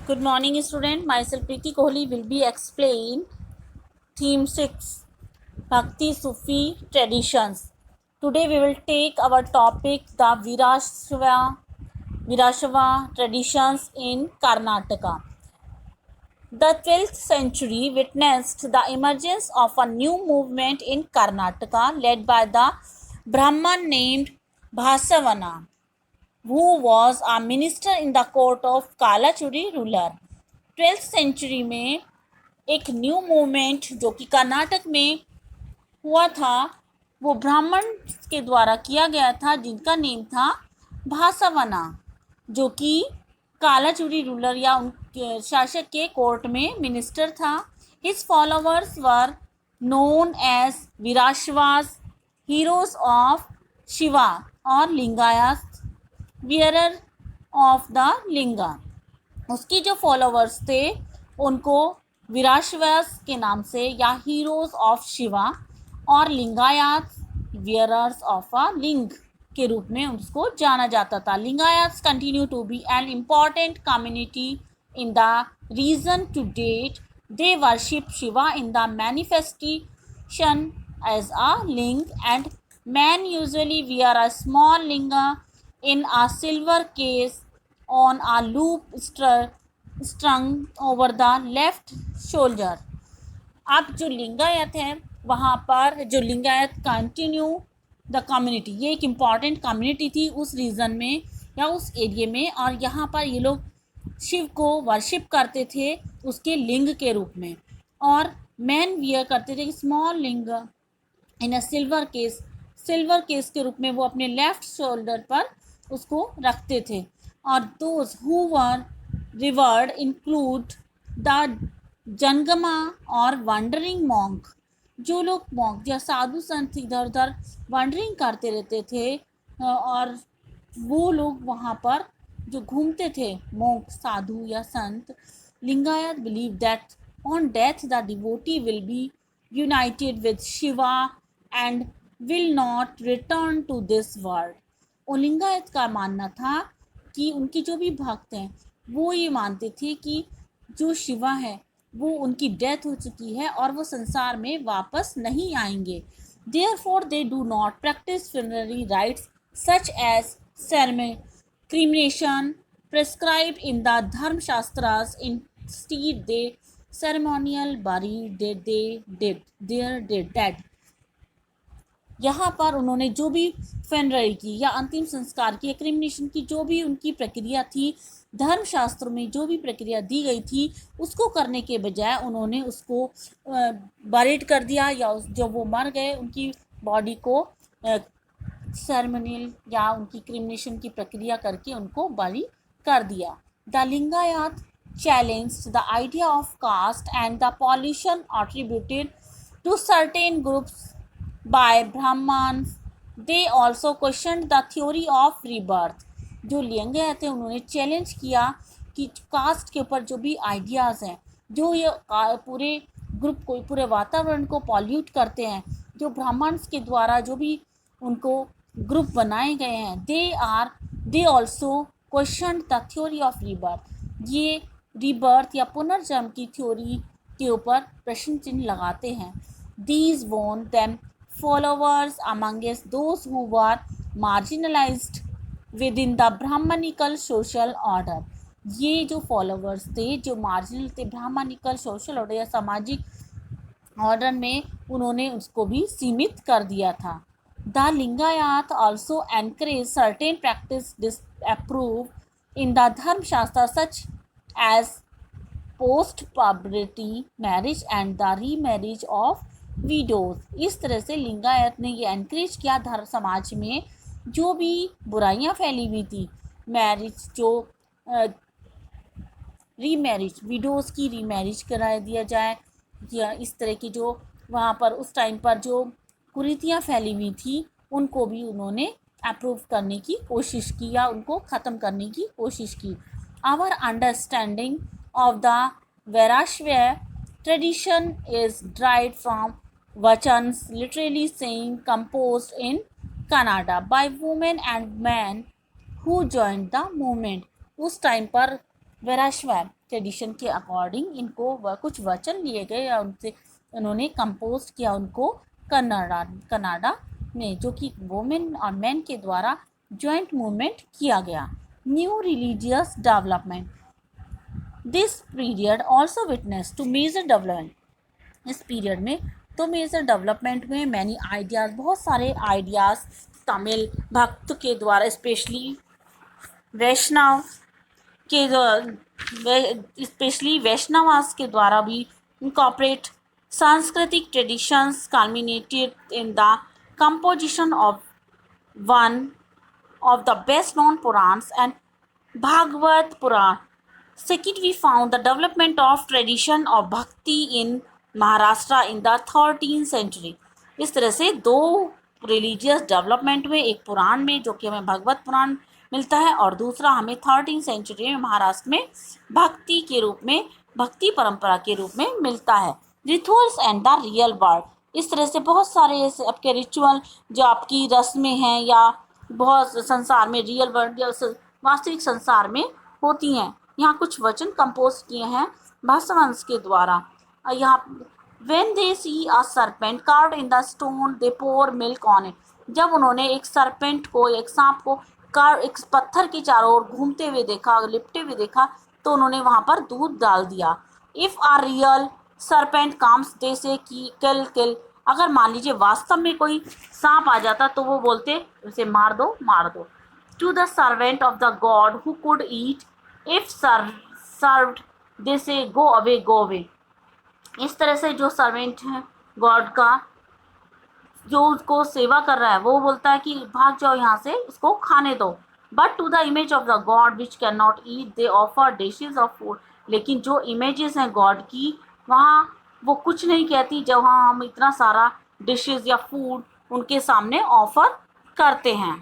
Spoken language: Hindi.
Good morning, student. Myself Preeti Kohli will be explain theme 6 Bhakti Sufi traditions. Today we will take our topic the Virashava traditions in Karnataka. The 12th century witnessed the emergence of a new movement in Karnataka led by the Brahman named Bhasavana, who was a minister in the court of Kalachuri ruler. 12th century में एक न्यू मूवमेंट जो कि कर्नाटक में हुआ था वो ब्राह्मण के द्वारा किया गया था, जिनका नेम था भासावना, जो कि कालाचूरी रूलर या उनके शासक के कोर्ट में मिनिस्टर था. His followers were known as Virashaivas, heroes of Shiva और Lingayat, wearer of the linga. उसकी जो फॉलोअर्स थे उनको विराश्वास के नाम से या हीरोज ऑफ शिवा और लिंगायत वियरर्स ऑफ अ लिंग के रूप में उसको जाना जाता था. Lingayats continue to be an important community in the region to date. They worship Shiva in the manifestation as a linga and man usually wear a small linga in a silver case on a loop strung over the left shoulder. अब जो लिंगायत है वहाँ पर जो लिंगायत कंटिन्यू द कम्युनिटी, ये एक इम्पॉर्टेंट कम्युनिटी थी उस रीजन में या उस एरिया में, और यहाँ पर ये लोग शिव को वर्शिप करते थे उसके लिंग के रूप में. और मैन वियर करते थे स्मॉल लिंग इन अ सिल्वर केस के रूप में वो अपने लेफ्ट शोल्डर पर उसको रखते थे. और those who were revered include the Jangama और वंडरिंग मॉन्क. जो लोग मॉन्क या साधु संत इधर उधर वंडरिंग करते रहते थे और वो लोग वहाँ पर जो घूमते थे मॉन्क साधु या संत. Lingayat believe that on death the devotee will be united with Shiva and will not return to this world. और लिंगायत का मानना था कि उनके जो भी भक्त हैं वो ये मानते थे कि जो शिवा है वो उनकी डेथ हो चुकी है और वो संसार में वापस नहीं आएंगे. Therefore they do not practice funerary rites such as cremation prescribed in the धर्म shastras. Instead they ceremonial bury their dead. यहाँ पर उन्होंने जो भी फेनररी की या अंतिम संस्कार की या क्रिमिनेशन की जो भी उनकी प्रक्रिया थी, धर्मशास्त्र में जो भी प्रक्रिया दी गई थी उसको करने के बजाय उन्होंने उसको बरीड कर दिया, या जब वो मर गए उनकी बॉडी को सेरेमोनियल या उनकी क्रिमिनेशन की प्रक्रिया करके उनको बरी कर दिया. The Lingayat challenged the idea of caste and the pollution attributed to certain groups by Brahmans. They also questioned the theory of rebirth. जो लिंगायत थे उन्होंने चैलेंज किया कि कास्ट के ऊपर जो भी आइडियाज़ हैं, जो ये पूरे ग्रुप को, पूरे वातावरण को पॉल्यूट करते हैं, जो ब्राह्मण्स के द्वारा जो भी उनको ग्रुप बनाए गए हैं, they also question the theory of rebirth. ये रीबर्थ या पुनर्जन्म की थ्योरी के ऊपर प्रश्न चिन्ह लगाते हैं. These want them followers amongst those who were marginalized within the Brahmanical social order. ये जो फॉलोअर्स थे जो मार्जिनल थे ब्राह्मणिकल सोशल ऑर्डर या सामाजिक ऑर्डर में, उन्होंने उसको भी सीमित कर दिया था. The Lingayat also encourage certain practice disapprove in the Dharmashastra such as post puberty marriage and the remarriage of widows. इस तरह से लिंगायत ने ये एनकरेज किया धर्म समाज में जो भी बुराइयां फैली हुई थी, मैरिज जो रीमैरिज, विडोज़ की रीमैरिज करा दिया जाए, या इस तरह की जो वहाँ पर उस टाइम पर जो कुरीतियाँ फैली हुई थी उनको भी उन्होंने अप्रूव करने की कोशिश की या उनको ख़त्म करने की कोशिश की. Our understanding of the Virashaiva tradition is derived from vachans, literally saying composed in Kannada by women and men who joined the movement. उस टाइम पर वैराश्वय ट्रेडिशन के अकॉर्डिंग इनको कुछ वचन लिए गए या उनसे उन्होंने कंपोज किया उनको कनाडा में, जो कि वुमेन और मेन के द्वारा जॉइंट मूवमेंट किया गया। New religious development, this period also witness to major development. इस पीरियड में तो मेजर डेवलपमेंट में मैनी आइडियाज़, बहुत सारे आइडियाज़ तमिल भक्त के द्वारा, स्पेशली वैष्णव के स्पेशली वैष्णवास के द्वारा भी इनकॉर्पोरेट सांस्कृतिक traditions culminated in the composition of one of the best known Purans and Bhagavad Puran. Second, we found the development of tradition of bhakti in Maharashtra in the 13th century. इस तरह से दो रिलीजियस डेवलपमेंट हुए, एक पुराण में जो कि हमें भगवत पुराण मिलता है और दूसरा हमें 13th सेंचुरी में महाराष्ट्र में भक्ति के रूप में, भक्ति परंपरा के रूप में मिलता है। Rituals and the real world, इस तरह से बहुत सारे ऐसे आपके रिचुअल जो आपकी रस्में हैं या बहुत संसार में रियल वर्ल्ड या वास्तविक संसार में होती हैं। यहाँ कुछ वचन कंपोज किए हैं भाषावंश के द्वारा। यहाँ When they see a serpent carved in the stone, they pour milk on it. जब उन्होंने एक सरपेंट को, एक सांप को एक पत्थर के चारों ओर घूमते हुए देखा, लिपटे हुए देखा, तो उन्होंने वहाँ पर दूध डाल दिया। If a real serpent comes, they say कि kill. अगर मान लीजिए वास्तव में कोई सांप आ जाता तो वो बोलते उसे मार दो मार दो। To the servant of the god who could eat, if served, they say go away. इस तरह से जो सर्वेंट है गॉड का, जो उसको सेवा कर रहा है, वो बोलता है कि भाग जाओ यहाँ से, इसको खाने दो। But to the image of the god which can not eat, they offer dishes of food. लेकिन जो इमेजेस हैं गॉड की, वहाँ वो कुछ नहीं कहती जब वहाँ हम इतना सारा डिशेज या फूड उनके सामने ऑफर करते हैं।